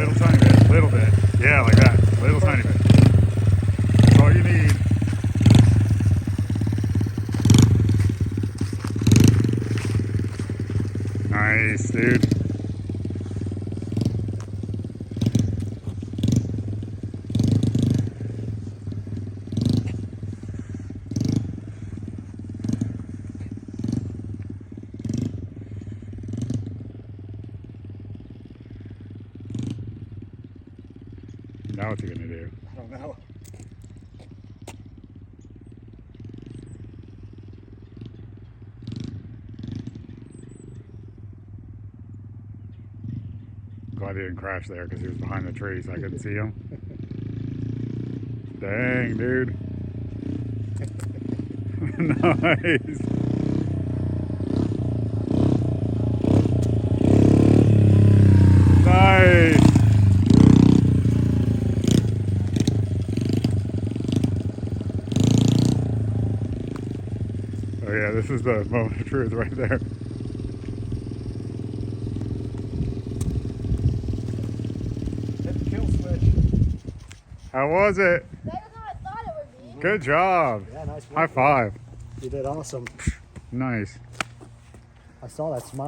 Little tiny bit. Little bit. Yeah, like that. Little tiny bit. That's all you need. Nice, dude. Now what's he gonna do? I don't know. Glad he didn't crash there because he was behind the tree so I couldn't see him. Dang, dude. Nice. Nice. Oh yeah, this is the moment of truth right there. Hit the kill switch. How was it? Better than I thought it would be. Good job. Yeah, nice work. High five. You did awesome. Nice. I saw that smile.